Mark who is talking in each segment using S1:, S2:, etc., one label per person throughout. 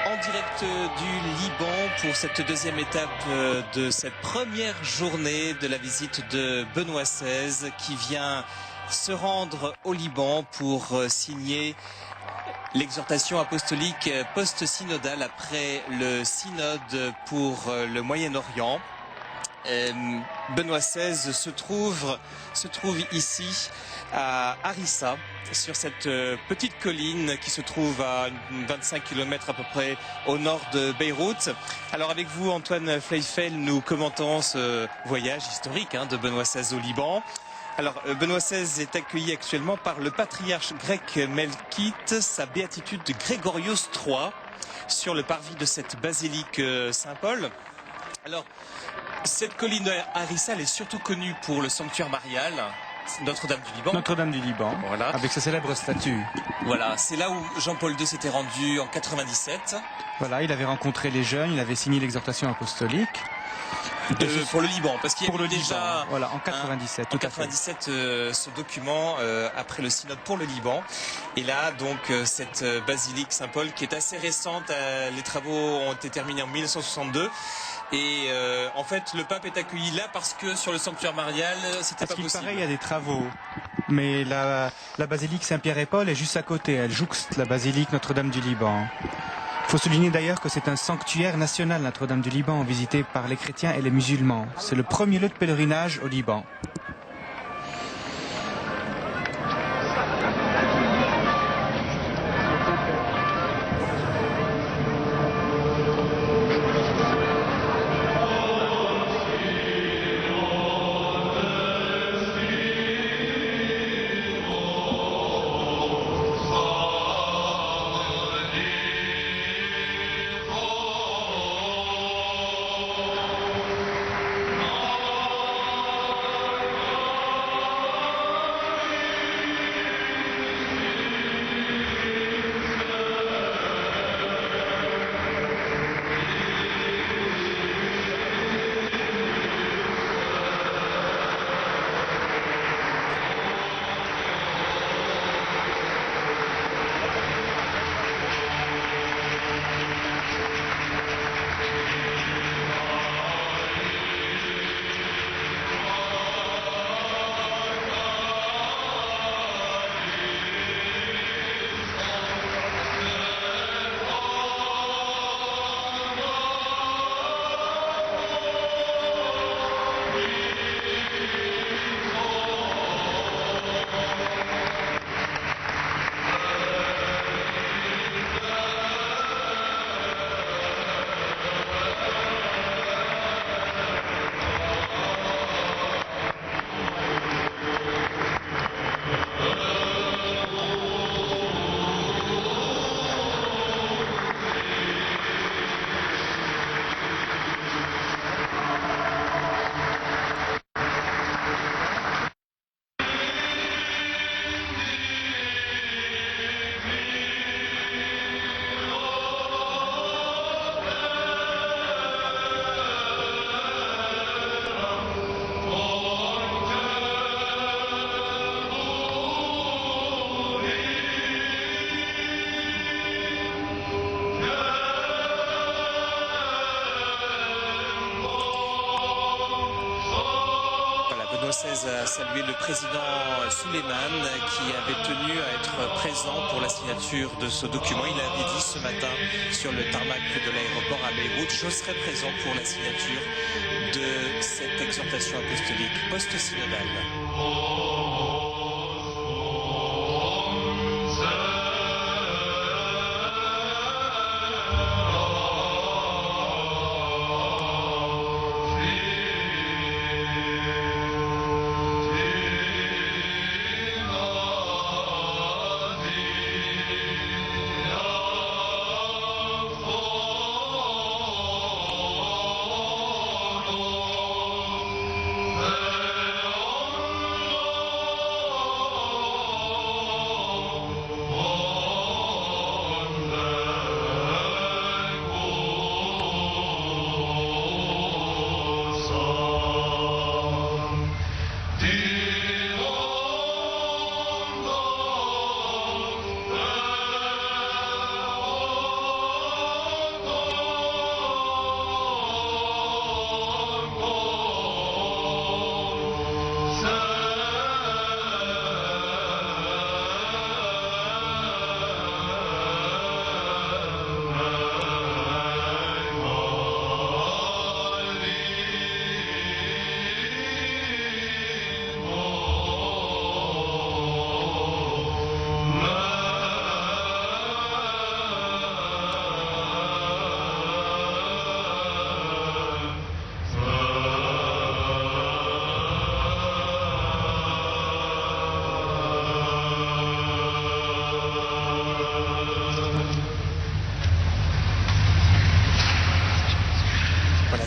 S1: en direct du Liban pour cette deuxième étape de cette première journée de la visite de Benoît XVI qui vient se rendre au Liban pour signer l'exhortation apostolique post-synodale après le synode pour le Moyen-Orient. Benoît XVI se trouve ici à Harissa, sur cette petite colline qui se trouve à 25 km à peu près au nord de Beyrouth. Alors avec vous, Antoine Fleifel, nous commentons ce voyage historique de Benoît XVI au Liban. Alors Benoît XVI est accueilli actuellement par le patriarche grec Melkite, sa béatitude Grégorios III, sur le parvis de cette basilique Saint-Paul. Alors, cette colline de Harissa, elle est surtout connue pour le sanctuaire marial, Notre-Dame du Liban.
S2: Notre-Dame du Liban,
S1: voilà.
S2: Avec sa célèbre statue.
S1: Voilà, c'est là où Jean-Paul II s'était rendu en 97.
S2: Voilà, il avait rencontré les jeunes, il avait signé l'exhortation apostolique.
S1: Pour le Liban, parce qu'il y a eu déjà
S2: Liban, voilà, en 97.
S1: En 97, ce document après le synode pour le Liban. Et là, donc, cette basilique Saint-Paul qui est assez récente, les travaux ont été terminés en 1962. Et en fait, le pape est accueilli là parce que sur le sanctuaire marial, c'était pas possible.
S2: Paraît, il y a des travaux. Mais la basilique Saint-Pierre et Paul est juste à côté. Elle jouxte la basilique Notre-Dame du Liban. Il faut souligner d'ailleurs que c'est un sanctuaire national, Notre-Dame du Liban, visité par les chrétiens et les musulmans. C'est le premier lieu de pèlerinage au Liban.
S1: Benoît XVI a salué le président Souleymane qui avait tenu à être présent pour la signature de ce document. Il avait dit ce matin sur le tarmac de l'aéroport à Beyrouth: je serai présent pour la signature de cette exhortation apostolique post-synodale.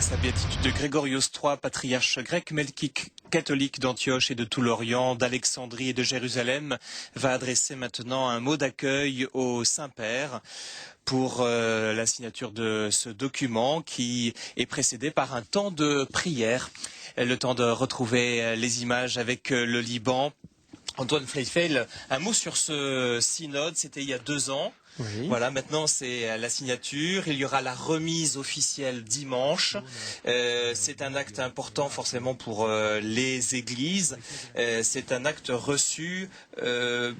S1: sa béatitude de Grégorios III, patriarche grec, melkite catholique d'Antioche et de tout l'Orient, d'Alexandrie et de Jérusalem, va adresser maintenant un mot d'accueil au Saint-Père pour la signature de ce document qui est précédé par un temps de prière. Le temps de retrouver les images avec le Liban. Antoine Fleifel, un mot sur ce synode, c'était il y a 2 ans.
S2: Oui.
S1: Voilà, maintenant c'est la signature, il y aura la remise officielle dimanche. C'est un acte important forcément pour les églises. C'est un acte reçu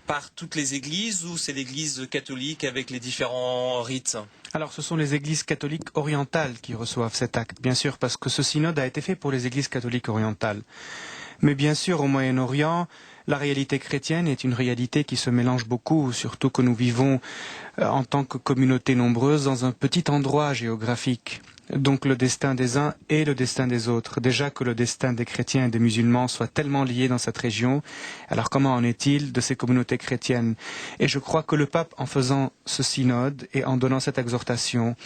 S1: par toutes les églises ou c'est l'église catholique avec les différents rites?
S2: Alors, ce sont les églises catholiques orientales qui reçoivent cet acte, bien sûr, parce que ce synode a été fait pour les églises catholiques orientales. Mais bien sûr, au Moyen-Orient, la réalité chrétienne est une réalité qui se mélange beaucoup, surtout que nous vivons en tant que communauté nombreuse dans un petit endroit géographique. Donc le destin des uns et le destin des autres. Déjà que le destin des chrétiens et des musulmans soit tellement lié dans cette région, alors comment en est-il de ces communautés chrétiennes? Et je crois que le pape, en faisant ce synode et en donnant cette exhortation,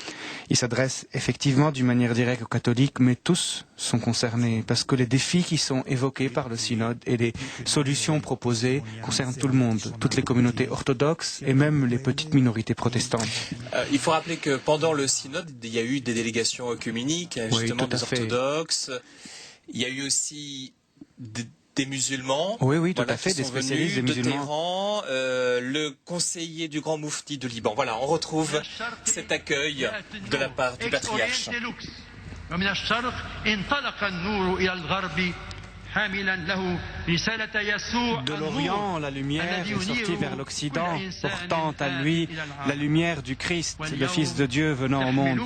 S2: il s'adresse effectivement d'une manière directe aux catholiques, mais tous sont concernés, parce que les défis qui sont évoqués par le synode et les solutions proposées concernent tout le monde, toutes les communautés orthodoxes et même les petites minorités protestantes.
S1: Il faut rappeler que pendant le synode, il y a eu des délégations œcuméniques, justement
S2: oui,
S1: des orthodoxes. Il y a eu aussi des musulmans.
S2: Oui, tout
S1: voilà,
S2: à fait, des spécialistes des
S1: de
S2: musulmans.
S1: Téhéran, le conseiller du grand moufti de Liban. Voilà, on retrouve cet accueil de la part du patriarche.
S2: De l'Orient, la lumière est sortie vers l'Occident, portant à lui la lumière du Christ, le Fils de Dieu venant au monde.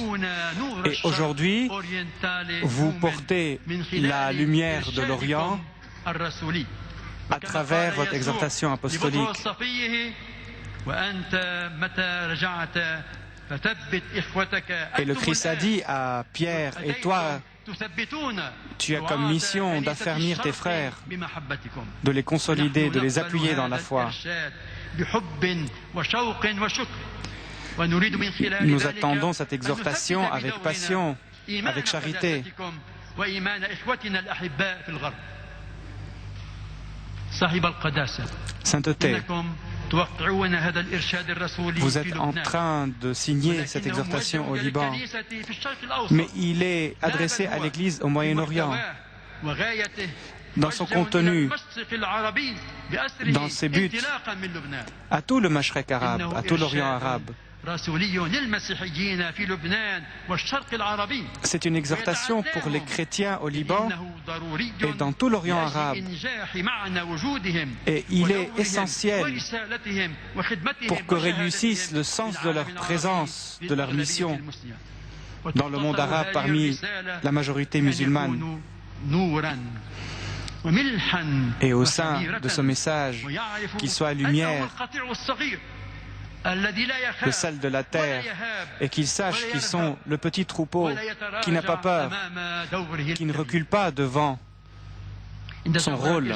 S2: Et aujourd'hui, vous portez la lumière de l'Orient à travers votre exhortation apostolique. Et le Christ a dit à Pierre, et toi, tu as comme mission d'affermir tes frères, de les consolider, de les appuyer dans la foi. Nous attendons cette exhortation avec passion, avec charité. Sainteté, vous êtes en train de signer cette exhortation au Liban, mais il est adressé à l'Église au Moyen-Orient. Dans son contenu, dans ses buts, à tout le Mashrek arabe, à tout l'Orient arabe. C'est une exhortation pour les chrétiens au Liban et dans tout l'Orient arabe. Et il est essentiel pour que réussisse le sens de leur présence, de leur mission dans le monde arabe parmi la majorité musulmane. Et au sein de ce message, qu'il soit lumière, le sel de la terre, et qu'ils sachent qu'ils sont le petit troupeau qui n'a pas peur, qui ne recule pas devant son rôle.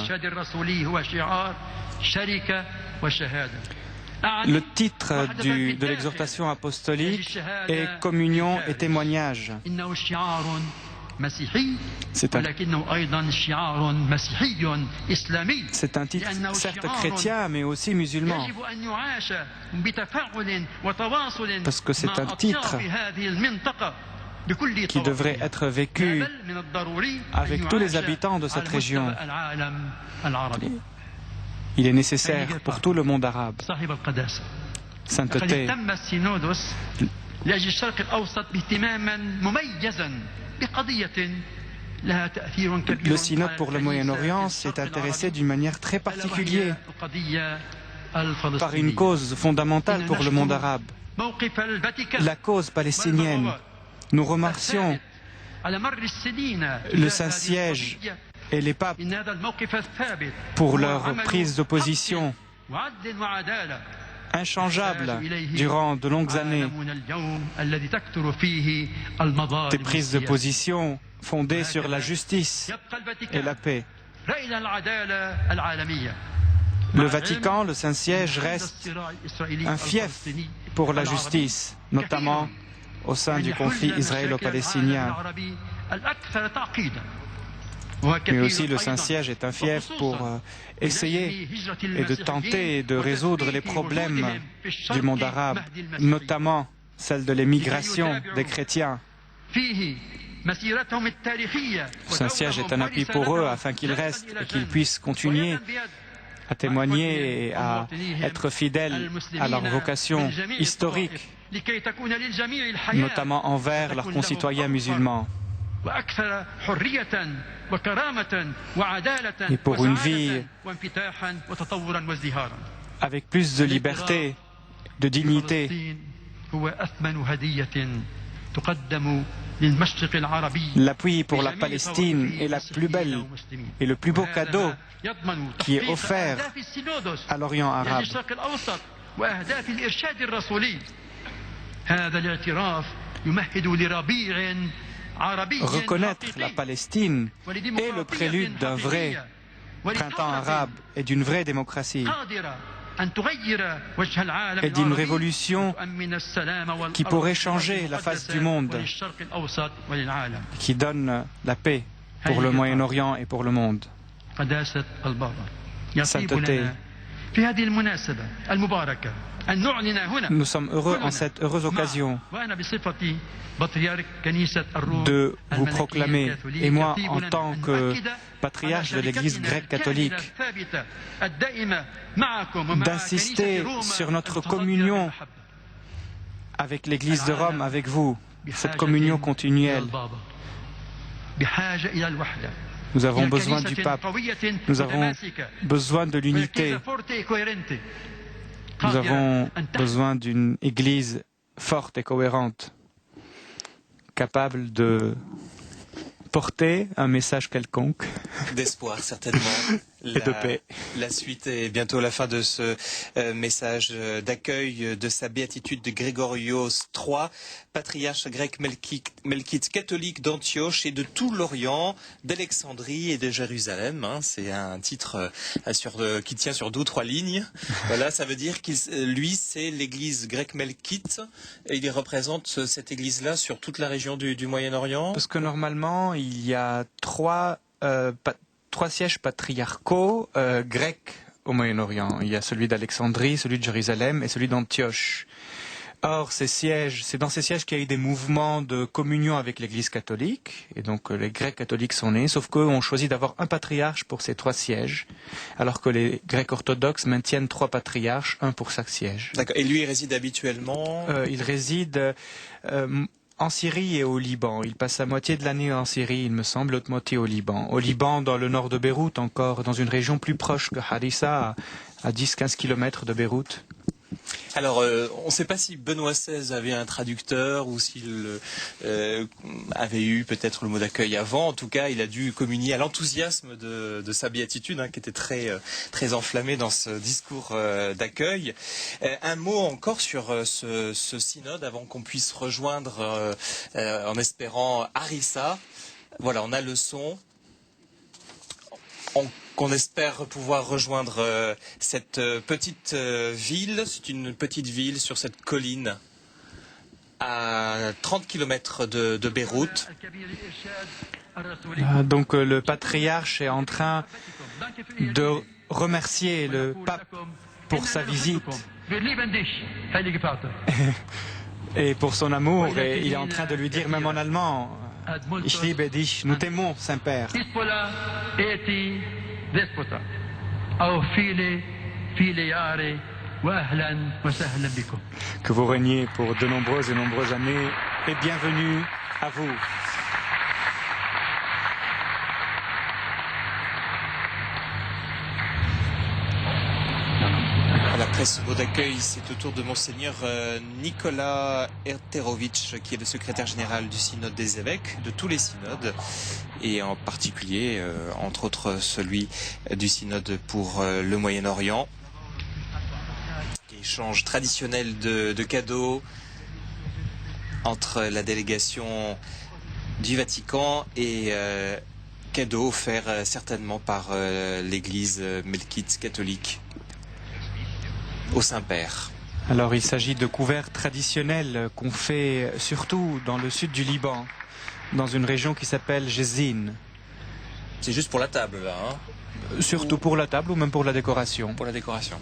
S2: Le titre de l'exhortation apostolique est « Communion et témoignage ». C'est un titre certes chrétien, mais aussi musulman, parce que c'est un titre qui devrait être vécu avec tous les habitants de cette région. Il est nécessaire pour tout le monde arabe. Sainteté. Le synode pour le Moyen-Orient s'est intéressé d'une manière très particulière par une cause fondamentale pour le monde arabe, la cause palestinienne. Nous remercions le Saint-Siège et les papes pour leur prise de position inchangeable durant de longues années, des prises de position fondées sur la justice et la paix. Le Vatican, le Saint-Siège, reste un fief pour la justice, notamment au sein du conflit israélo-palestinien. Mais aussi le Saint-Siège est un fief pour essayer et de tenter de résoudre les problèmes du monde arabe, notamment celle de l'émigration des chrétiens. Le Saint-Siège est un appui pour eux afin qu'ils restent et qu'ils puissent continuer à témoigner et à être fidèles à leur vocation historique, notamment envers leurs concitoyens musulmans. Et pour une vie avec plus de liberté, de dignité. L'appui pour la Palestine est la plus belle et le plus beau cadeau qui est offert à l'Orient arabe. Reconnaître la Palestine est le prélude d'un vrai printemps arabe et d'une vraie démocratie et d'une révolution qui pourrait changer la face du monde, qui donne la paix pour le Moyen-Orient et pour le monde. Sainteté, nous sommes heureux en cette heureuse occasion de vous proclamer, et moi en tant que patriarche de l'Église grecque catholique, d'insister sur notre communion avec l'Église de Rome, avec vous, cette communion continuelle. Nous avons besoin du pape, nous avons besoin de l'unité, nous avons besoin d'une Église forte et cohérente, capable de porter un message quelconque.
S1: D'espoir, certainement.
S2: Et de paix.
S1: La suite est bientôt la fin de ce message d'accueil de sa béatitude de Grégorios III, patriarche grec melkite catholique d'Antioche et de tout l'Orient, d'Alexandrie et de Jérusalem. Hein. C'est un titre qui tient sur 2 ou 3 lignes. Voilà, ça veut dire qu'il, lui, c'est l'église grecque melkite et il représente cette église-là sur toute la région du Moyen-Orient.
S2: Parce que normalement, il y a 3 sièges patriarcaux grecs au Moyen-Orient. Il y a celui d'Alexandrie, celui de Jérusalem et celui d'Antioche. Or, c'est dans ces sièges qu'il y a eu des mouvements de communion avec l'Église catholique, et donc les Grecs catholiques sont nés, sauf qu'eux ont choisi d'avoir un patriarche pour ces 3 sièges, alors que les Grecs orthodoxes maintiennent 3 patriarches, un pour chaque siège.
S1: D'accord. Et lui, il réside habituellement
S2: Il réside en Syrie et au Liban. Il passe la moitié de l'année en Syrie, il me semble, l'autre moitié au Liban. Au Liban, dans le nord de Beyrouth, encore, dans une région plus proche que Harissa, à 10-15 km de Beyrouth.
S1: Alors, on ne sait pas si Benoît XVI avait un traducteur ou s'il avait eu peut-être le mot d'accueil avant. En tout cas, il a dû communier à l'enthousiasme de sa béatitude, hein, qui était très enflammé dans ce discours d'accueil. Un mot encore sur ce synode avant qu'on puisse rejoindre, en espérant, Harissa. Voilà, on a le son. Qu'on espère pouvoir rejoindre cette petite ville. C'est une petite ville sur cette colline à 30 km de Beyrouth.
S2: Donc le patriarche est en train de remercier le pape pour sa visite et pour son amour. Et il est en train de lui dire, même en allemand, « Ich liebe dich », nous t'aimons, Saint-Père. Que vous régnez pour de nombreuses et nombreuses années et bienvenue à vous.
S1: Après ce mot d'accueil, c'est au tour de Monseigneur Nicolas Erterovitch, qui est le secrétaire général du synode des évêques, de tous les synodes, et en particulier, entre autres, celui du synode pour le Moyen-Orient. Échange traditionnel de cadeaux entre la délégation du Vatican et cadeaux offerts certainement par l'Église melkite catholique au Saint-Père.
S2: Alors il s'agit de couverts traditionnels qu'on fait surtout dans le sud du Liban, dans une région qui s'appelle Jezin.
S1: C'est juste pour la table, là, hein?
S2: Surtout pour la table ou même pour la décoration.
S1: Pour la décoration.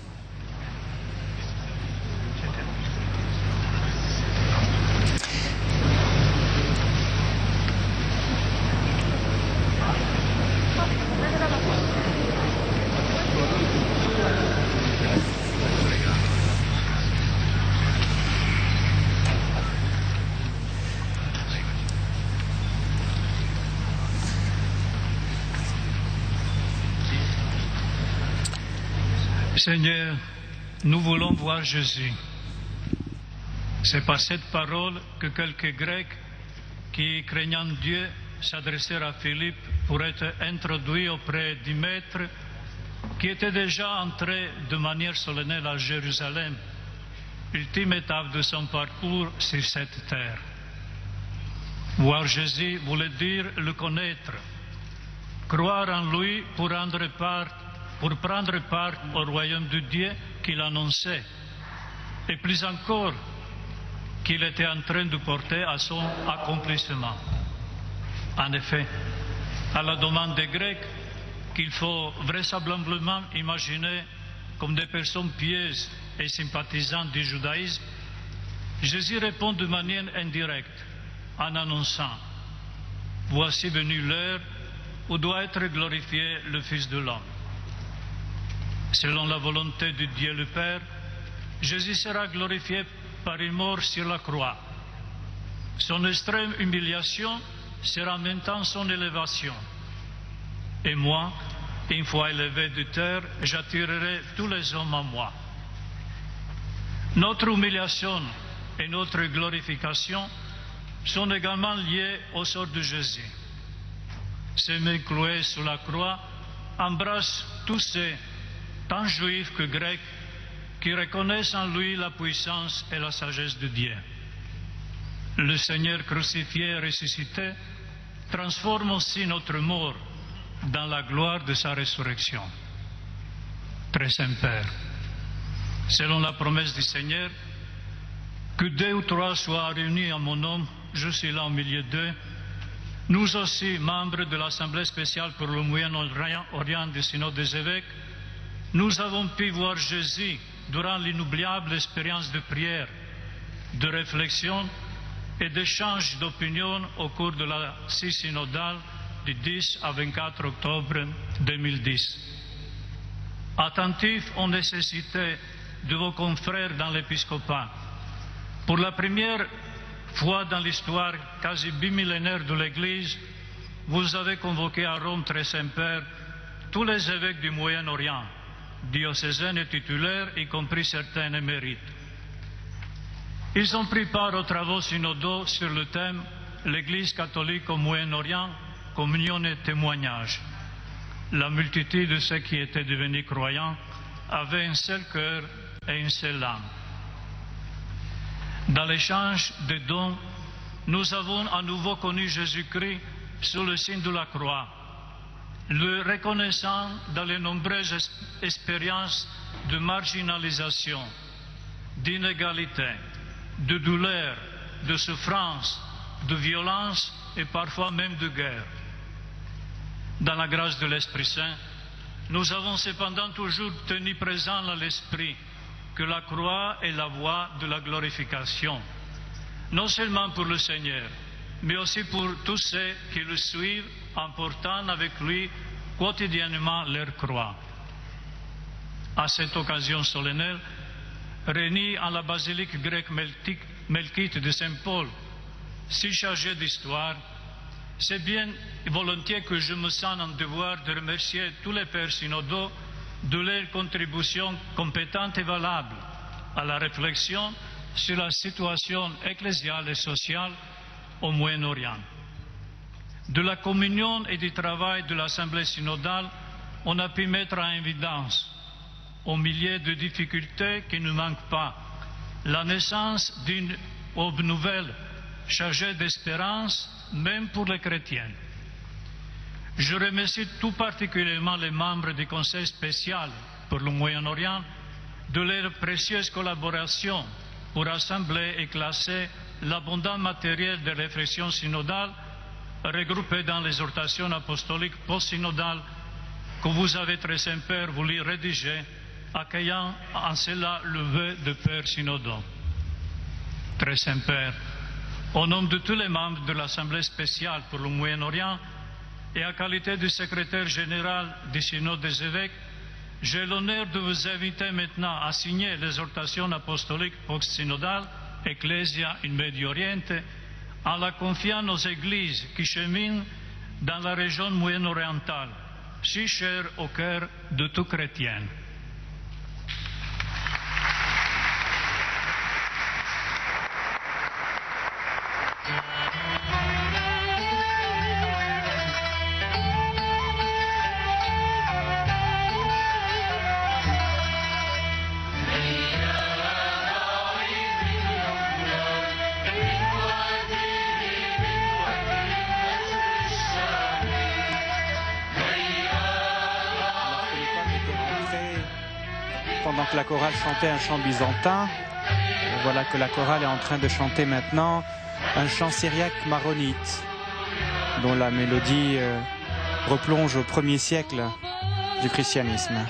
S3: Seigneur, nous voulons voir Jésus. C'est par cette parole que quelques Grecs qui, craignant Dieu, s'adressèrent à Philippe pour être introduits auprès du Maître qui était déjà entré de manière solennelle à Jérusalem, ultime étape de son parcours sur cette terre. Voir Jésus voulait dire le connaître, croire en lui pour prendre part au royaume de Dieu qu'il annonçait, et plus encore qu'il était en train de porter à son accomplissement. En effet, à la demande des Grecs, qu'il faut vraisemblablement imaginer comme des personnes pieuses et sympathisantes du judaïsme, Jésus répond de manière indirecte en annonçant « Voici venue l'heure où doit être glorifié le Fils de l'homme ». Selon la volonté de Dieu le Père, Jésus sera glorifié par une mort sur la croix. Son extrême humiliation sera en même temps son élévation. Et moi, une fois élevé de terre, j'attirerai tous les hommes à moi. Notre humiliation et notre glorification sont également liées au sort de Jésus. Ce mec cloué sur la croix embrasse tous ceux, tant juifs que grecs, qui reconnaissent en lui la puissance et la sagesse de Dieu. Le Seigneur crucifié et ressuscité transforme aussi notre mort dans la gloire de sa résurrection. Très Saint Père, selon la promesse du Seigneur, que 2 ou 3 soient réunis en mon nom, je suis là au milieu d'eux. Nous aussi, membres de l'Assemblée spéciale pour le Moyen-Orient du Synode des évêques, nous avons pu voir Jésus durant l'inoubliable expérience de prière, de réflexion et d'échange d'opinions au cours de la scie synodale du 10 à 24 octobre 2010. Attentifs aux nécessités de vos confrères dans l'épiscopat, pour la première fois dans l'histoire quasi bimillénaire de l'Église, vous avez convoqué à Rome, très Saint-Père, tous les évêques du Moyen-Orient, diocésains et titulaires, y compris certains émérites. Ils ont pris part aux travaux synodaux sur le thème « L'Église catholique au Moyen-Orient, communion et témoignage ». La multitude de ceux qui étaient devenus croyants avait un seul cœur et une seule âme. Dans l'échange de dons, nous avons à nouveau connu Jésus-Christ sous le signe de la croix, le reconnaissant dans les nombreuses expériences de marginalisation, d'inégalité, de douleur, de souffrance, de violence et parfois même de guerre. Dans la grâce de l'Esprit Saint, nous avons cependant toujours tenu présent à l'esprit que la croix est la voie de la glorification, non seulement pour le Seigneur, mais aussi pour tous ceux qui le suivent en portant avec lui quotidiennement leur croix. À cette occasion solennelle, réunis en la basilique grecque melkite de Saint-Paul, si chargée d'histoire, c'est bien volontiers que je me sens en devoir de remercier tous les pères synodaux de leur contribution compétente et valable à la réflexion sur la situation ecclésiale et sociale au Moyen-Orient. De la communion et du travail de l'Assemblée synodale, on a pu mettre en évidence, au milieu de difficultés qui ne manquent pas, la naissance d'une aube nouvelle chargée d'espérance, même pour les chrétiens. Je remercie tout particulièrement les membres du Conseil spécial pour le Moyen-Orient de leur précieuse collaboration pour assembler et classer l'abondant matériel de réflexion synodale regroupés dans l'exhortation apostolique post-synodale que vous avez, très Saint-Père, voulu rédiger, accueillant en cela le vœu de Père synodaux. Très Saint-Père, au nom de tous les membres de l'Assemblée spéciale pour le Moyen-Orient et en qualité de secrétaire général du Synode des évêques, j'ai l'honneur de vous inviter maintenant à signer l'exhortation apostolique post-synodale Ecclesia in Medio Oriente, en la confiant aux églises qui cheminent dans la région moyen-orientale, si chère au cœur de tout chrétien.
S2: Pendant que la chorale chantait un chant byzantin, voilà que la chorale est en train de chanter maintenant un chant syriaque maronite, dont la mélodie replonge au 1er siècle du christianisme.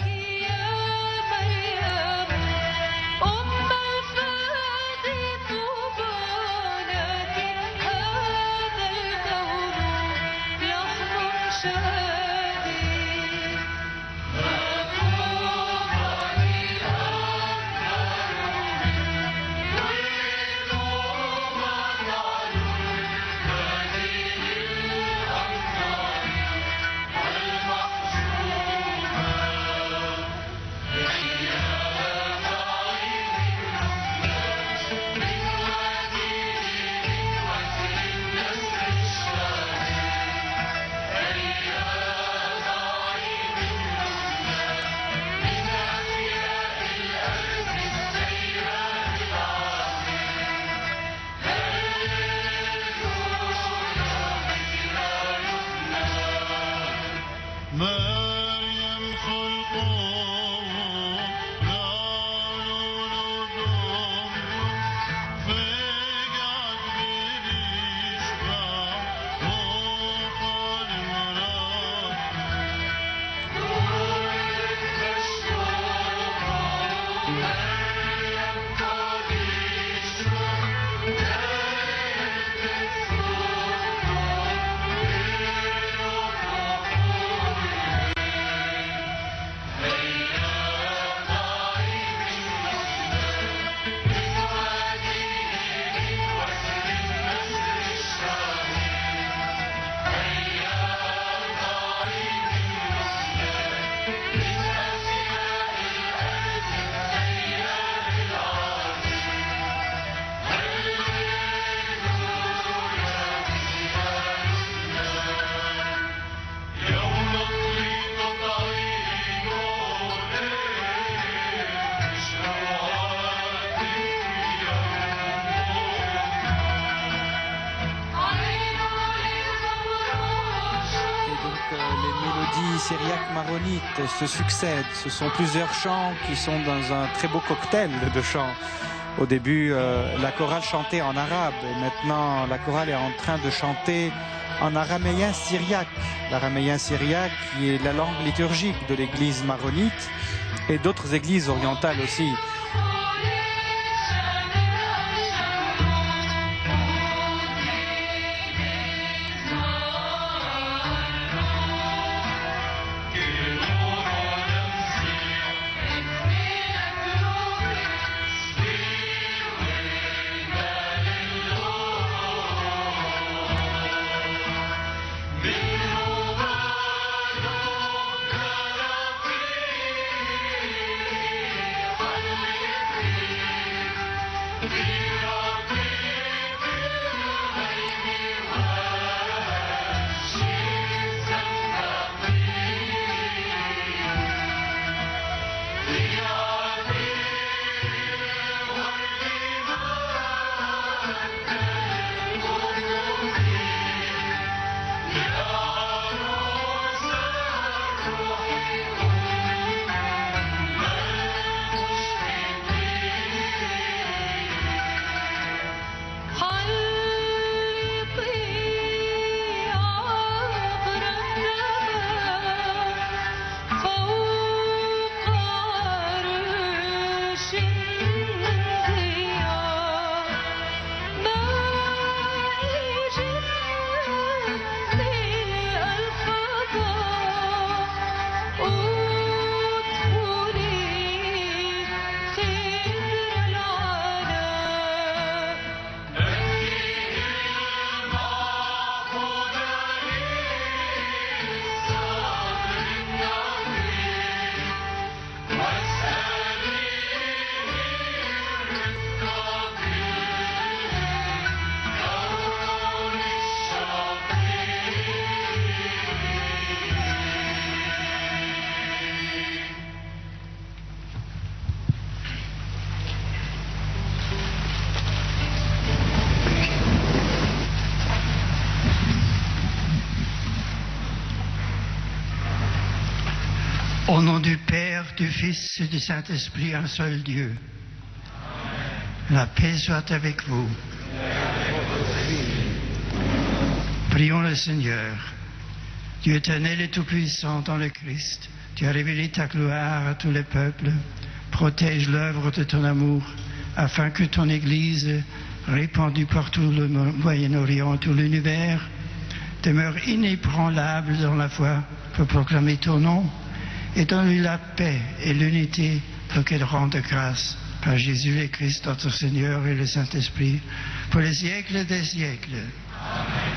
S2: Syriaque maronite se succèdent. Ce sont plusieurs chants qui sont dans un très beau cocktail de chants. Au début, la chorale chantait en arabe et maintenant la chorale est en train de chanter en araméen syriaque. L'araméen syriaque qui est la langue liturgique de l'église maronite et d'autres églises orientales aussi.
S4: Hallelujah. Au nom du Père, du Fils et du Saint-Esprit, un seul Dieu. La paix soit avec vous. Prions le Seigneur. Dieu éternel et tout-puissant dans le Christ, tu as révélé ta gloire à tous les peuples. Protège l'œuvre de ton amour, afin que ton Église, répandue par tout le Moyen-Orient, tout l'univers, demeure inébranlable dans la foi pour proclamer ton nom, et donne-lui la paix et l'unité pour qu'elle rende grâce par Jésus le Christ, notre Seigneur, et le Saint-Esprit, pour les siècles des siècles. Amen.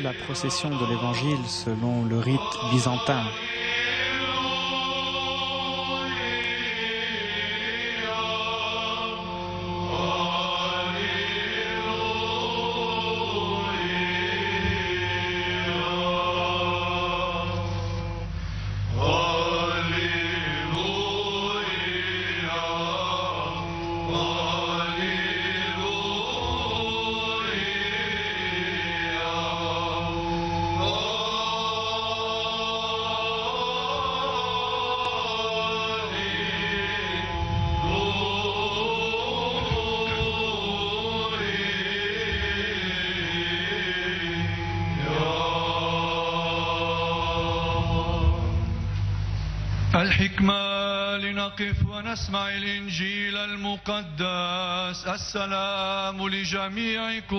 S2: La procession de l'Évangile selon le rite byzantin.
S5: الحكمة لنقف ونسمع الإنجيل المقدس. السلام لجميعكم.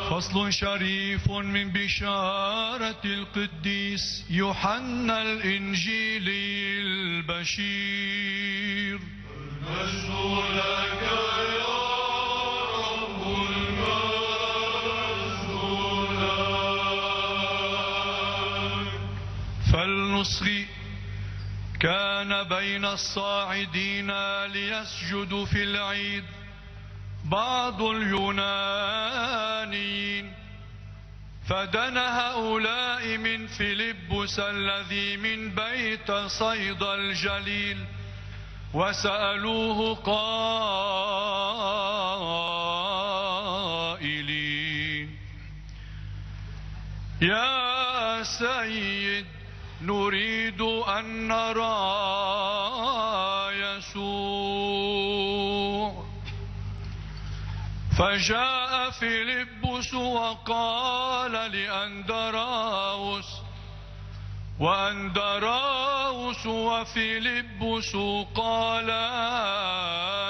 S5: فصل شريف من بشارة القديس يوحنا الإنجيلي البشير. المجد لك يا رب، المجد لك. فلنصغي. كان بين الصاعدين ليسجدوا في العيد بعض اليونانيين، فدنا هؤلاء من فيلبس الذي من بيت صيدا الجليل، وسألوه قائلين: يا سيد، نريد أن نرى يسوع. فجاء فيلبس وقال لأندراوس، وأندراوس وفيلبس قالا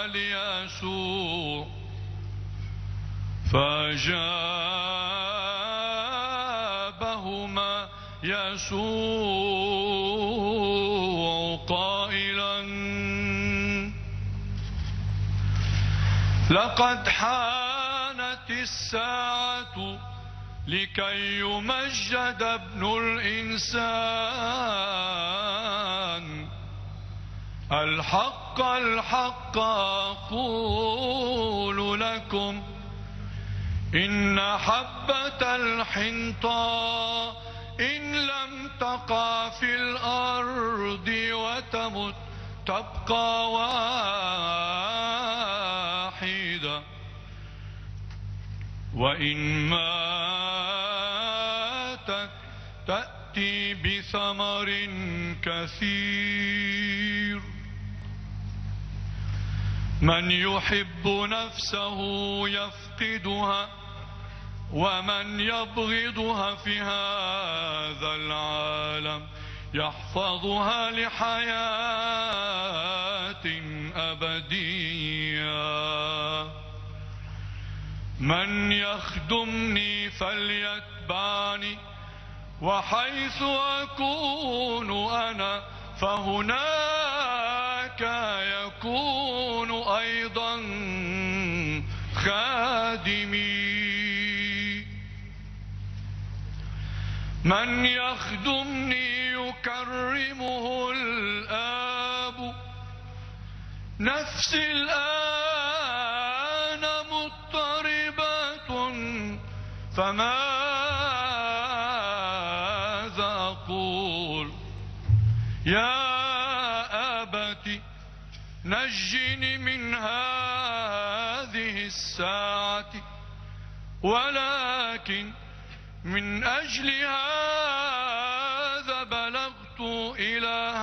S5: ليسوع. فجابهما يسوع قائلا: لقد حانت الساعة لكي يمجد ابن الإنسان. الحق الحق أقول لكم، إن حبة الحنطة إن لم تقع في الأرض وتمت تبقى واحدة، وإن ماتت تأتي بثمر كثير. من يحب نفسه يفقدها، ومن يبغضها في هذا العالم يحفظها لحياة أبدية. من يخدمني فليتبعني، وحيث أكون أنا فهناك يكون أيضا خادمي. من يخدمني يكرمه الآب نفسي الآن مضطربة فماذا أقول يا أبت نجني من هذه الساعة ولكن من أجل هذا بلغت إلى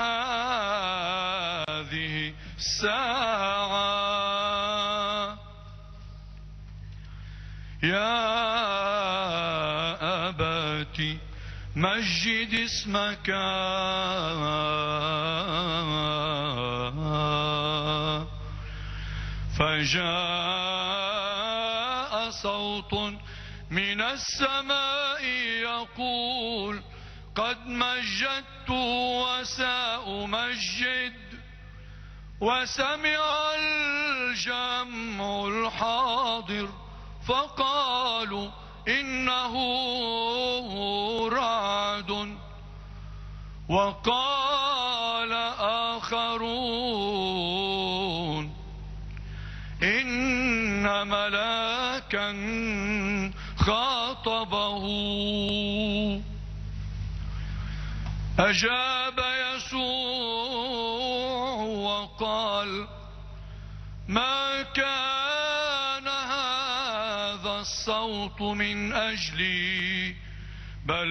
S5: هذه الساعة يا أبت مجد اسمك فجاء صوت من السماء يقول قد مجدت وسأمجد وسمع الجمع الحاضر فقالوا إنه رعد وقال آخرون إن ملاكا خاطبه أجاب يسوع وقال ما كان هذا الصوت من أجلي بل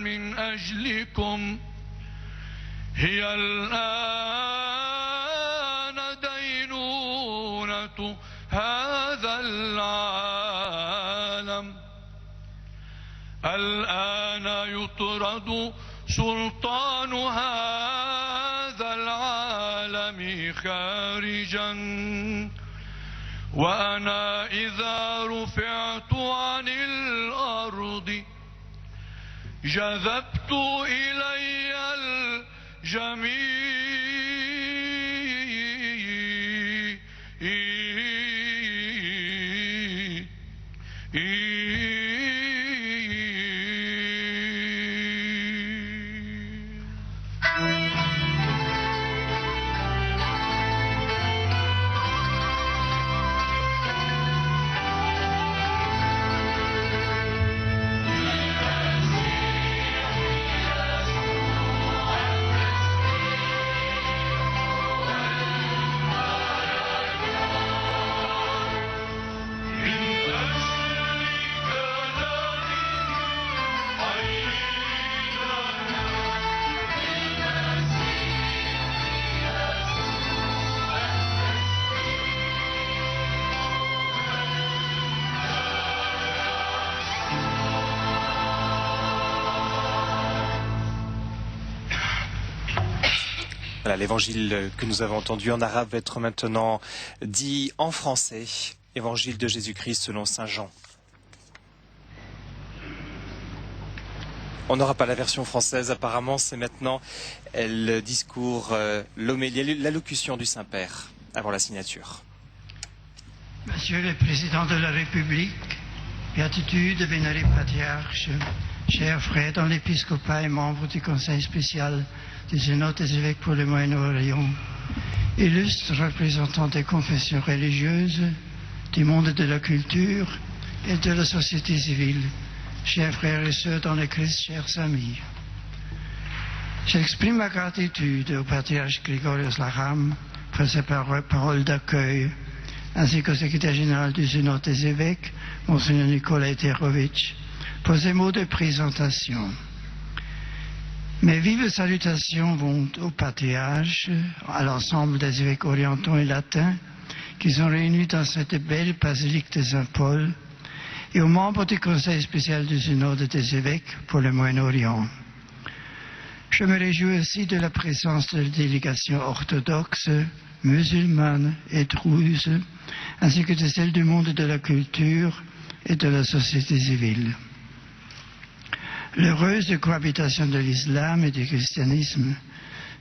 S5: من أجلكم هي الآن دينونة هذا العالم الآن يطرد سلطان هذا العالم خارجا وأنا إذا رفعت عن الأرض جذبت إلي الجميع
S1: Voilà, l'évangile que nous avons entendu en arabe va être maintenant dit en français. Évangile de Jésus-Christ selon Saint Jean. On n'aura pas la version française apparemment, c'est maintenant le discours, l'homélie, l'allocution du Saint-Père avant la signature.
S4: Monsieur le Président de la République, Béatitude, Vénéré Patriarche, chers frères dans l'épiscopat et membres du Conseil spécial du Synode des évêques pour le Moyen-Orient, illustres représentants des confessions religieuses, du monde de la culture et de la société civile, chers frères et sœurs dans le Christ, chers amis. J'exprime ma gratitude au patriarche Grigorios Lacham pour ses paroles d'accueil, ainsi qu'au secrétaire général du Synode des évêques, Monseigneur Nicolas Eterovitch, pour ses mots de présentation. Mes vives salutations vont au patriarche, à l'ensemble des évêques orientaux et latins qui sont réunis dans cette belle basilique de Saint-Paul et aux membres du Conseil spécial du Synode des évêques pour le Moyen-Orient. Je me réjouis aussi de la présence de la délégation orthodoxe, musulmane et druze, ainsi que de celle du monde de la culture et de la société civile. L'heureuse cohabitation de l'islam et du christianisme,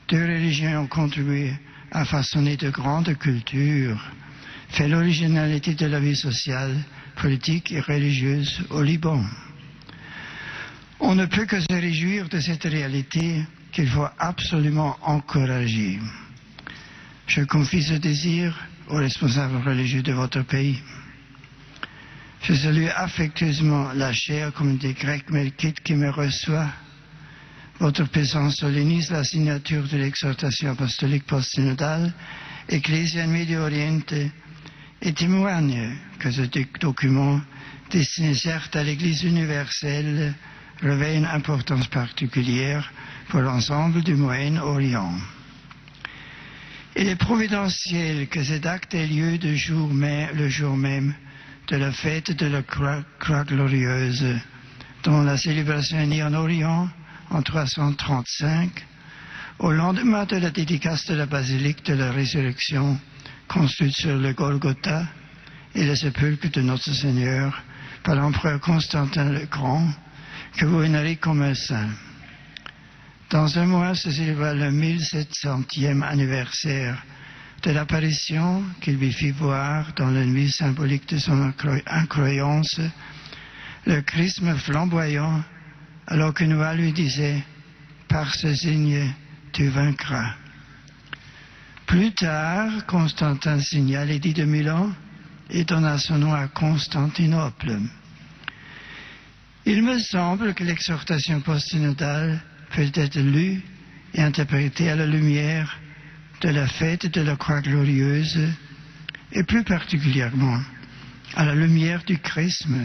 S4: deux religions ont contribué à façonner de grandes cultures, fait l'originalité de la vie sociale, politique et religieuse au Liban. On ne peut que se réjouir de cette réalité qu'il faut absolument encourager. Je confie ce désir aux responsables religieux de votre pays. Je salue affectueusement la chère communauté grecque melkite qui me reçoit. Votre présence solennise la signature de l'exhortation apostolique post-synodale Ecclesia in Medio Oriente et témoigne que ce document, destiné certes à l'Église universelle, revêt une importance particulière pour l'ensemble du Moyen-Orient. Il est providentiel que cet acte ait lieu le jour même de la fête de la Croix glorieuse, dont la célébration est née en Orient en 335, au lendemain de la dédicace de la basilique de la Résurrection, construite sur le Golgotha et le sépulcre de notre Seigneur par l'empereur Constantin le Grand, que vous vénérez comme un saint. Dans un mois se célébra le 1700e anniversaire de l'apparition qu'il lui fit voir dans la nuit symbolique de son incroyance, le chrisme flamboyant, alors que Noah lui disait « Par ce signe, tu vaincras ». Plus tard, Constantin signa l'édit de Milan et donna son nom à Constantinople. Il me semble que l'exhortation post-synodale peut être lue et interprétée à la lumière de la fête de la Croix glorieuse et plus particulièrement à la lumière du chrisme,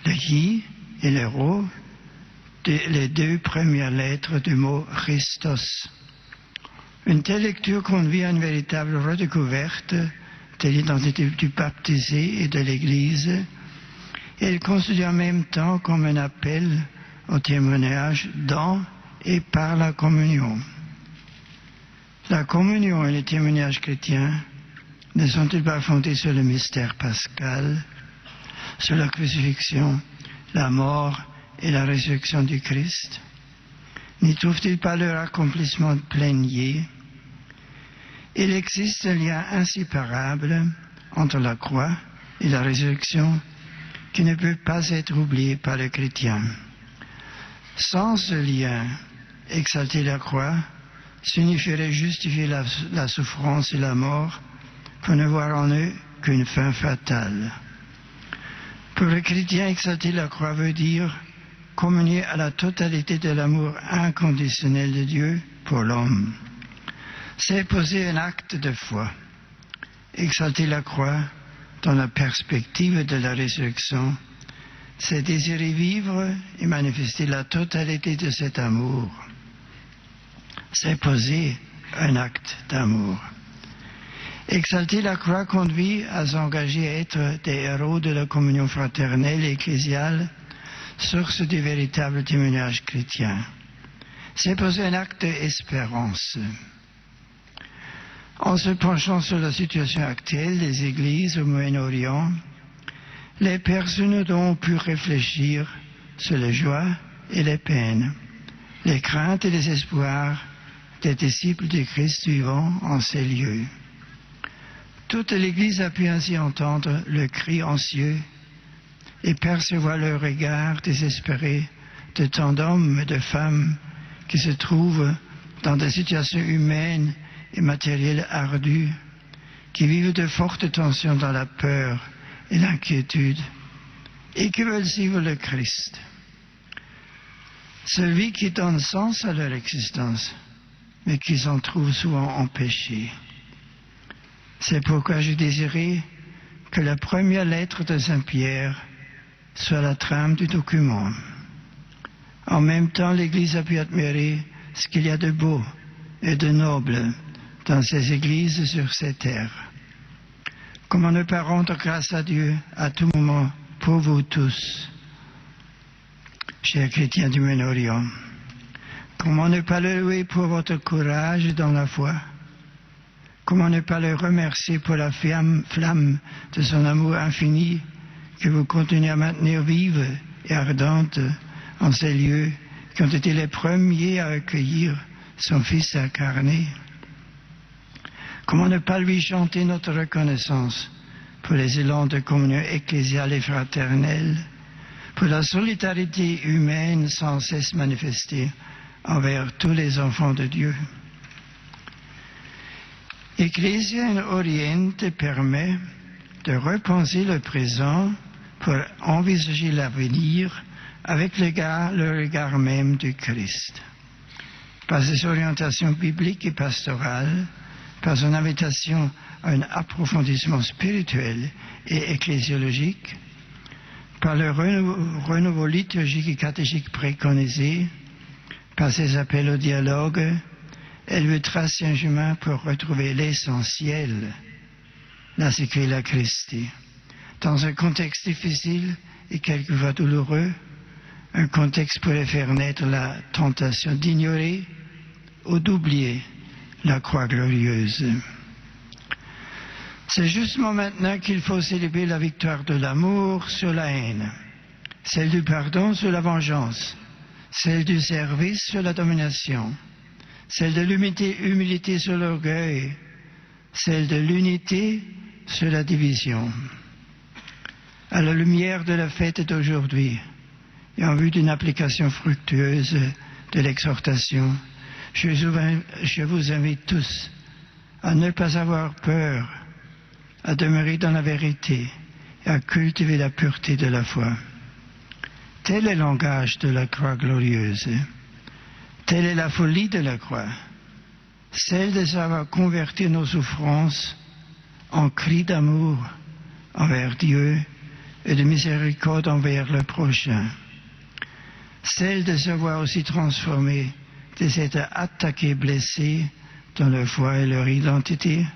S4: le J et le Rho, les deux premières lettres du mot Christos. Une telle lecture conduit à une véritable redécouverte de l'identité du baptisé et de l'Église, et elle constitue en même temps comme un appel au témoignage dans et par la communion. La communion et le témoignage chrétien ne sont-ils pas fondés sur le mystère pascal, sur la crucifixion, la mort et la résurrection du Christ? N'y trouvent-ils pas leur accomplissement plénier? Il existe un lien inséparable entre la croix et la résurrection qui ne peut pas être oublié par le chrétien. Sans ce lien, exalter la croix signifierait justifier la souffrance et la mort pour ne voir en eux qu'une fin fatale. Pour le chrétien, exalter la croix veut dire communier à la totalité de l'amour inconditionnel de Dieu pour l'homme. C'est poser un acte de foi. Exalter la croix dans la perspective de la résurrection, c'est désirer vivre et manifester la totalité de cet amour. C'est poser un acte d'amour. Exalter la croix conduit à s'engager à être des héros de la communion fraternelle et ecclésiale, source du véritable témoignage chrétien. C'est poser un acte d'espérance. En se penchant sur la situation actuelle des églises au Moyen-Orient, les pères synodaux ont pu réfléchir sur les joies et les peines, les craintes et les espoirs des disciples du Christ vivant en ces lieux. Toute l'Église a pu ainsi entendre le cri anxieux et percevoir le regard désespéré de tant d'hommes et de femmes qui se trouvent dans des situations humaines et matérielles ardues, qui vivent de fortes tensions dans la peur et l'inquiétude, et qui veulent suivre le Christ, celui qui donne sens à leur existence, mais qui s'en trouve souvent en péché. C'est pourquoi je désirais que la première lettre de Saint Pierre soit la trame du document. En même temps, l'Église a pu admirer ce qu'il y a de beau et de noble dans ces églises sur ces terres. Comment ne pas rendre grâce à Dieu à tout moment pour vous tous, chers chrétiens du Moyen-Orient? Comment ne pas le louer pour votre courage dans la foi? Comment ne pas le remercier pour la flamme de son amour infini que vous continuez à maintenir vive et ardente en ces lieux qui ont été les premiers à accueillir son Fils incarné? Comment ne pas lui chanter notre reconnaissance pour les élans de communion ecclésiale et fraternelle, pour la solidarité humaine sans cesse manifestée envers tous les enfants de Dieu. Ecclesia in Oriente permet de repenser le présent pour envisager l'avenir avec le regard même du Christ. Par ses orientations bibliques et pastorales, par son invitation à un approfondissement spirituel et ecclésiologique, par le renouveau liturgique et catéchique préconisé, par ses appels au dialogue, elle veut tracer un chemin pour retrouver l'essentiel, la séquela Christi, dans un contexte difficile et quelquefois douloureux, un contexte pourrait faire naître la tentation d'ignorer ou d'oublier la croix glorieuse. C'est justement maintenant qu'il faut célébrer la victoire de l'amour sur la haine, celle du pardon sur la vengeance, celle du service sur la domination, celle de l'humilité sur l'orgueil, celle de l'unité sur la division. À la lumière de la fête d'aujourd'hui, et en vue d'une application fructueuse de l'exhortation, je vous invite tous à ne pas avoir peur, à demeurer dans la vérité et à cultiver la pureté de la foi. Tel est le langage de la croix glorieuse. Telle est la folie de la croix, celle de savoir convertir nos souffrances en cris d'amour envers Dieu et de miséricorde envers le prochain. Celle de savoir aussi transformer des êtres attaqués, blessés dans leur foi et leur identité,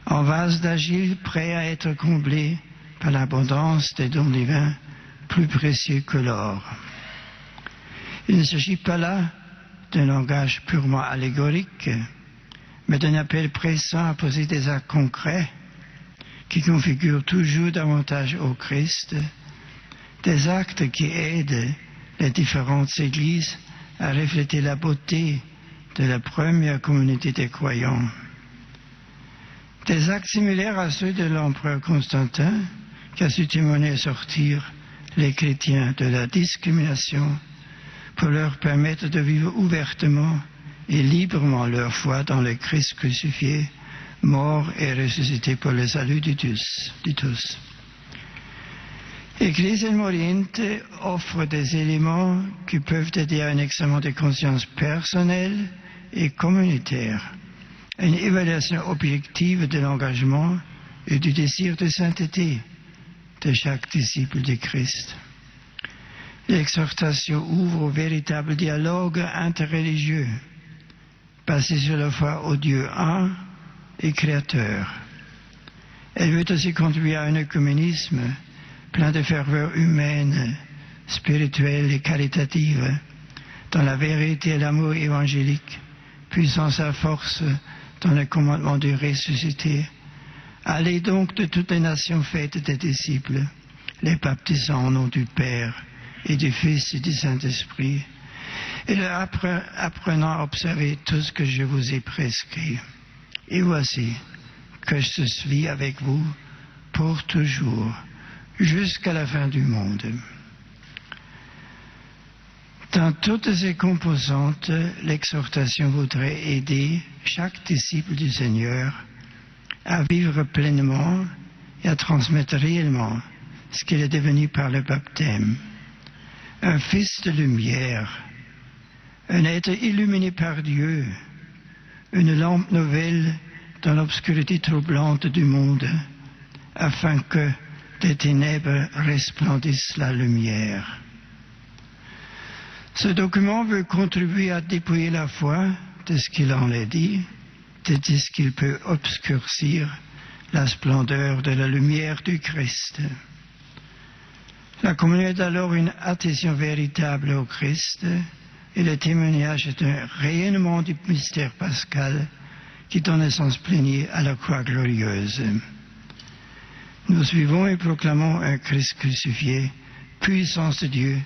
S4: en vases d'argile prêts à être comblés par l'abondance des dons divins plus précieux que l'or. Il ne s'agit pas là d'un langage purement allégorique, mais d'un appel pressant à poser des actes concrets qui configurent toujours davantage au Christ, des actes qui aident les différentes églises à refléter la beauté de la première communauté des croyants. Des actes similaires à ceux de l'empereur Constantin, qui a su témoigner et sortir les chrétiens de la discrimination pour leur permettre de vivre ouvertement et librement leur foi dans le Christ crucifié, mort et ressuscité pour le salut de tous. Ecclesia in Oriente offre des éléments qui peuvent aider à un examen de conscience personnelle et communautaire, une évaluation objective de l'engagement et du désir de sainteté de chaque disciple de Christ. L'exhortation ouvre au véritable dialogue interreligieux, basé sur la foi au Dieu un et créateur. Elle veut aussi conduire à un œcuménisme plein de ferveur humaine, spirituelle et caritative, dans la vérité et l'amour évangélique, puissant sa force dans le commandement du ressuscité. Allez donc de toutes les nations faites des disciples, les baptisant au nom du Père et du Fils et du Saint-Esprit, et leur apprenant à observer tout ce que je vous ai prescrit. Et voici que je suis avec vous pour toujours, jusqu'à la fin du monde. Dans toutes ces composantes, l'exhortation voudrait aider chaque disciple du Seigneur à vivre pleinement et à transmettre réellement ce qu'il est devenu par le baptême. Un fils de lumière, un être illuminé par Dieu, une lampe nouvelle dans l'obscurité troublante du monde, afin que des ténèbres resplendisse la lumière. Ce document veut contribuer à dépouiller la foi de ce qu'il en est dit, de ce qu'il peut obscurcir la splendeur de la lumière du Christ. La communion est alors une adhésion véritable au Christ et le témoignage est un rayonnement du mystère pascal qui donne un sens plénier à la croix glorieuse. Nous suivons et proclamons un Christ crucifié, puissance de Dieu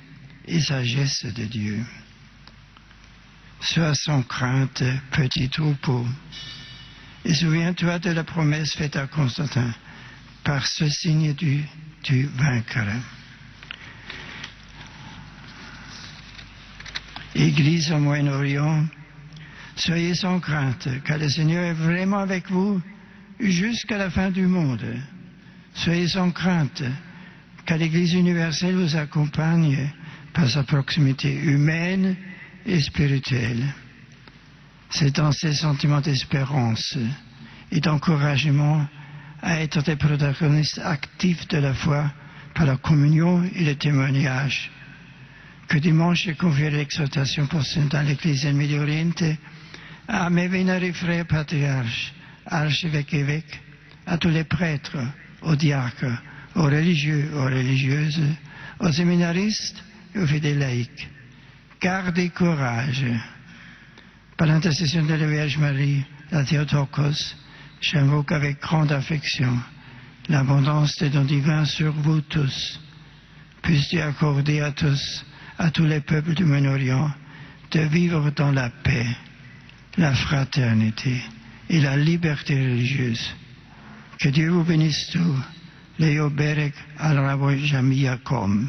S4: et sagesse de Dieu. Sois sans crainte, petit troupeau, et souviens-toi de la promesse faite à Constantin, par ce signe tu vaincras. Église au Moyen-Orient, soyez sans crainte, car le Seigneur est vraiment avec vous jusqu'à la fin du monde. Soyez sans crainte, car l'Église universelle vous accompagne par sa proximité humaine et spirituelle. C'est dans ces sentiments d'espérance et d'encouragement à être des protagonistes actifs de la foi par la communion et le témoignage que dimanche j'ai confié l'exhortation posthume dans l'Église en Medio Oriente à mes vénérés frères patriarches, archevêques, évêques, à tous les prêtres, aux diacres, aux religieux, aux religieuses, aux séminaristes et aux fidèles laïcs. Gardez courage. Par l'intercession de la Vierge Marie, la Théotokos, j'invoque avec grande affection l'abondance des dons divins sur vous tous. Puisse-t-il accorder à tous, à tous les peuples du Moyen-Orient, de vivre dans la paix, la fraternité et la liberté religieuse. Que Dieu vous bénisse tous. Leo Berek al-Rabo Jamiakom.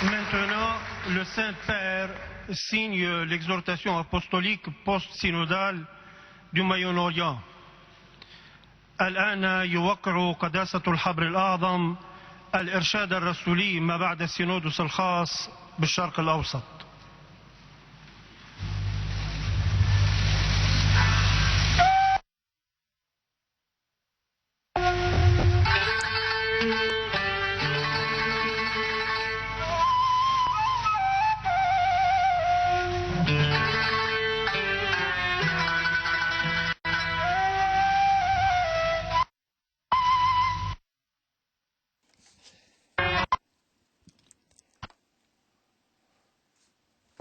S6: Maintenant, le Saint-Père signe l'exhortation apostolique post-synodale du Moyen-Orient. الآن يوقع قداسة الحبر الأعظم الإرشاد الرسولي ما بعد السينودوس الخاص بالشرق الأوسط.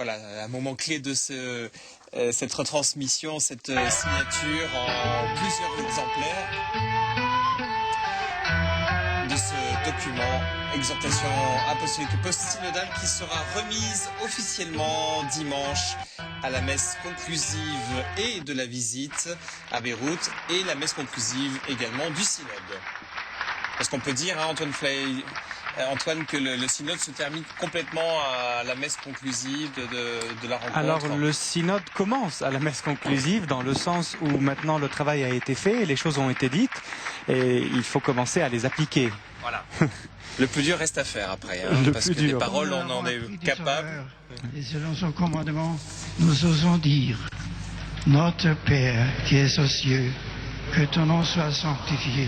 S1: Voilà, un moment clé de cette retransmission, cette signature en plusieurs exemplaires de ce document, exhortation apostolique post-synodale qui sera remise officiellement dimanche à la messe conclusive et de la visite à Beyrouth et la messe conclusive également du synode. Parce qu'on peut dire, hein, Antoine, que le synode se termine complètement à la messe conclusive de la rencontre.
S2: Alors le synode commence à la messe conclusive dans le sens où maintenant le travail a été fait, les choses ont été dites et il faut commencer à les appliquer.
S1: Voilà. Le plus dur reste à faire après, hein, parce que les paroles on en est capable.
S4: Et selon son commandement, nous osons dire: Notre Père qui es aux cieux, que ton nom soit sanctifié.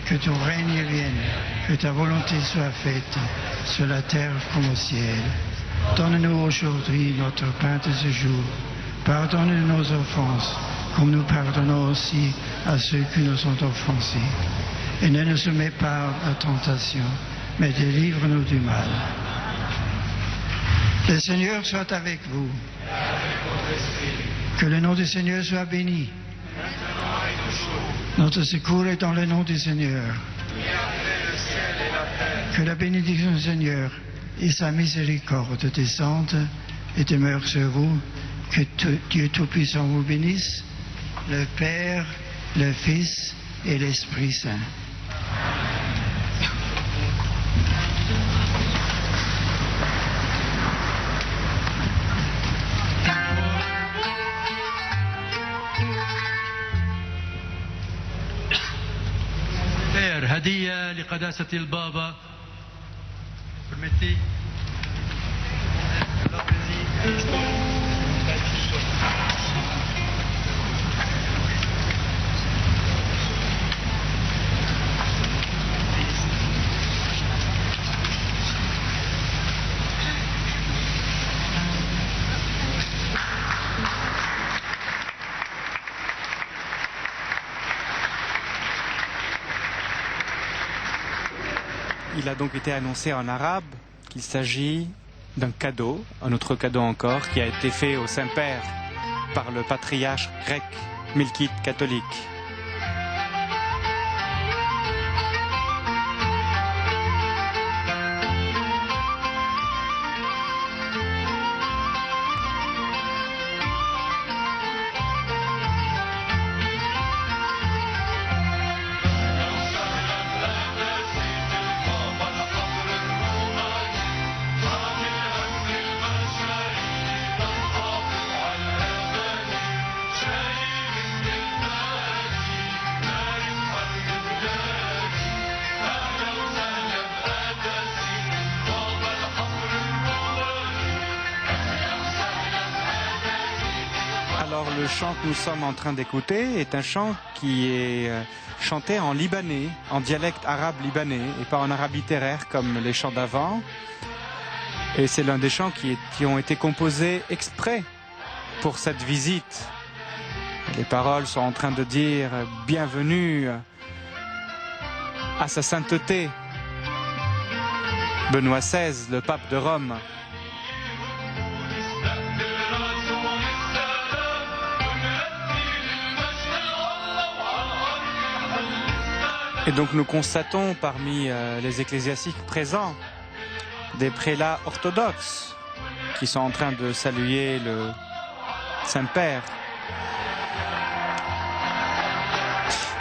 S4: Que ton règne vienne, que ta volonté soit faite, sur la terre comme au ciel. Donne-nous aujourd'hui notre pain de ce jour. Pardonne-nous nos offenses, comme nous pardonnons aussi à ceux qui nous ont offensés. Et ne nous soumets pas à la tentation, mais délivre-nous du mal. Le Seigneur soit avec vous. Que le nom du Seigneur soit béni. Notre secours est dans le nom du Seigneur. Que la bénédiction du Seigneur et sa miséricorde descendent et demeurent sur vous. Que Dieu Tout-Puissant vous bénisse, le Père, le Fils et l'Esprit Saint.
S7: هدية لقداسة البابا. Permettez.
S2: Il a donc été annoncé en arabe qu'il s'agit d'un cadeau, un autre cadeau encore, qui a été fait au Saint-Père par le patriarche grec melkite catholique. Alors le chant que nous sommes en train d'écouter est un chant qui est chanté en libanais, en dialecte arabe libanais et pas en arabe littéraire comme les chants d'avant. Et c'est l'un des chants qui ont été composés exprès pour cette visite. Les paroles sont en train de dire « Bienvenue à sa sainteté, Benoît XVI, le pape de Rome ». Et donc nous constatons parmi les ecclésiastiques présents des prélats orthodoxes qui sont en train de saluer le Saint-Père.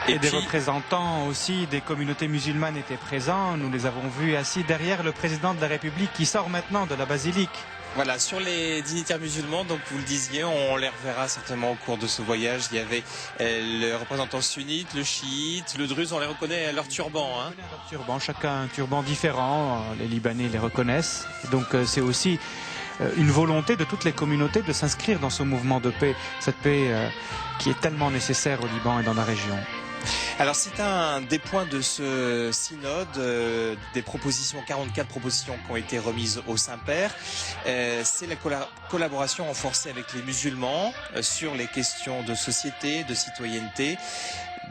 S2: Et des représentants aussi des communautés musulmanes étaient présents. Nous les avons vus assis derrière le président de la République qui sort maintenant de la basilique.
S1: Voilà, sur les dignitaires musulmans, donc vous le disiez, on les reverra certainement au cours de ce voyage. Il y avait le représentant sunnite, le chiite, le druze, on les reconnaît à leur turban. Hein.
S2: Leur turban, chacun un turban différent, les Libanais les reconnaissent. Donc c'est aussi une volonté de toutes les communautés de s'inscrire dans ce mouvement de paix, cette paix qui est tellement nécessaire au Liban et dans la région.
S1: Alors c'est un des points de ce synode, des propositions, 44 propositions qui ont été remises au Saint-Père. C'est la collaboration renforcée avec les musulmans sur les questions de société, de citoyenneté,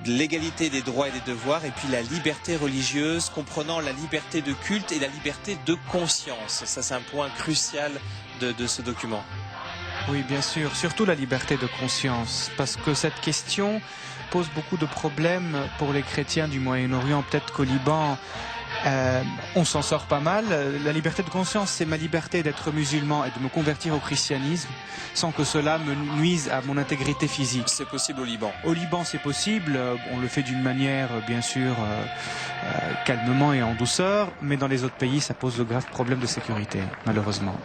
S1: de l'égalité des droits et des devoirs, et puis la liberté religieuse, comprenant la liberté de culte et la liberté de conscience. Ça c'est un point crucial de ce document.
S2: Oui, bien sûr, surtout la liberté de conscience, parce que cette question pose beaucoup de problèmes pour les chrétiens du Moyen-Orient. Peut-être qu'au Liban, on s'en sort pas mal. La liberté de conscience, c'est ma liberté d'être musulman et de me convertir au christianisme sans que cela me nuise à mon intégrité physique.
S1: C'est possible au Liban.
S2: Au Liban, c'est possible. On le fait d'une manière, bien sûr, calmement et en douceur, mais dans les autres pays, ça pose de graves problèmes de sécurité, malheureusement.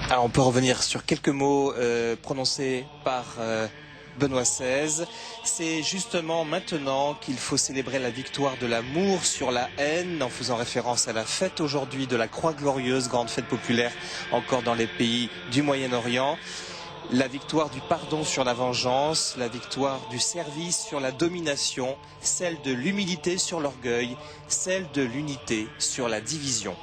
S1: Alors on peut revenir sur quelques mots prononcés par Benoît XVI. C'est justement maintenant qu'il faut célébrer la victoire de l'amour sur la haine, en faisant référence à la fête aujourd'hui de la Croix Glorieuse, grande fête populaire encore dans les pays du Moyen-Orient. La victoire du pardon sur la vengeance, la victoire du service sur la domination, celle de l'humilité sur l'orgueil, celle de l'unité sur la division.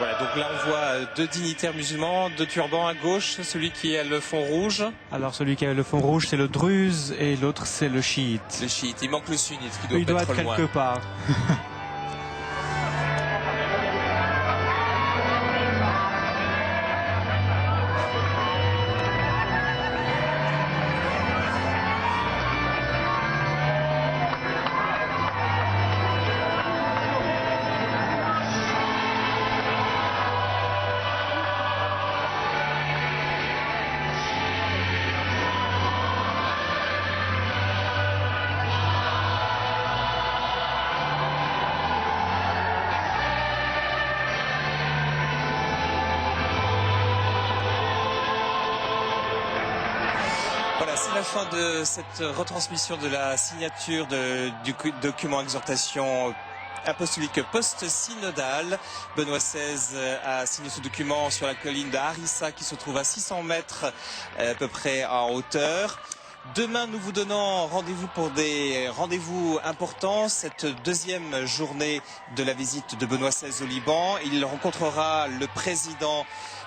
S1: Voilà, donc là on voit deux dignitaires musulmans, deux turbans à gauche, celui qui a le fond rouge.
S2: Alors celui qui a le fond rouge, c'est le druze et l'autre, c'est le chiite.
S1: Le chiite, il manque le sunnite qui doit
S2: Il doit
S1: être
S2: être
S1: loin.
S2: quelque part.
S1: Voilà, c'est la fin de cette retransmission de la signature du document exhortation apostolique post-synodale. Benoît XVI a signé ce document sur la colline de Harissa qui se trouve à 600 mètres à peu près en hauteur. Demain, nous vous donnons rendez-vous pour des rendez-vous importants. Cette deuxième journée de la visite de Benoît XVI au Liban, il rencontrera le président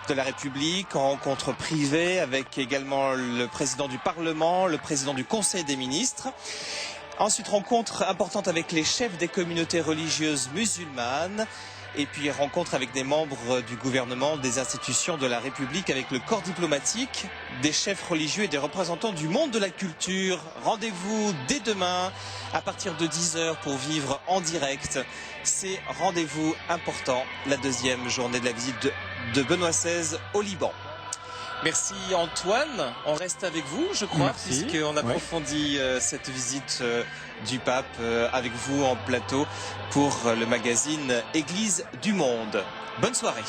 S1: de la République en rencontre privée avec également le président du Parlement, le président du Conseil des ministres. Ensuite, rencontre importante avec les chefs des communautés religieuses musulmanes. Et puis rencontre avec des membres du gouvernement, des institutions de la République, avec le corps diplomatique, des chefs religieux et des représentants du monde de la culture. Rendez-vous dès demain à partir de 10h pour vivre en direct ces rendez-vous importants, la deuxième journée de la visite de Benoît XVI au Liban. Merci Antoine, on reste avec vous je crois, puisqu'on approfondit cette visite du pape avec vous en plateau pour le magazine Église du Monde. Bonne soirée.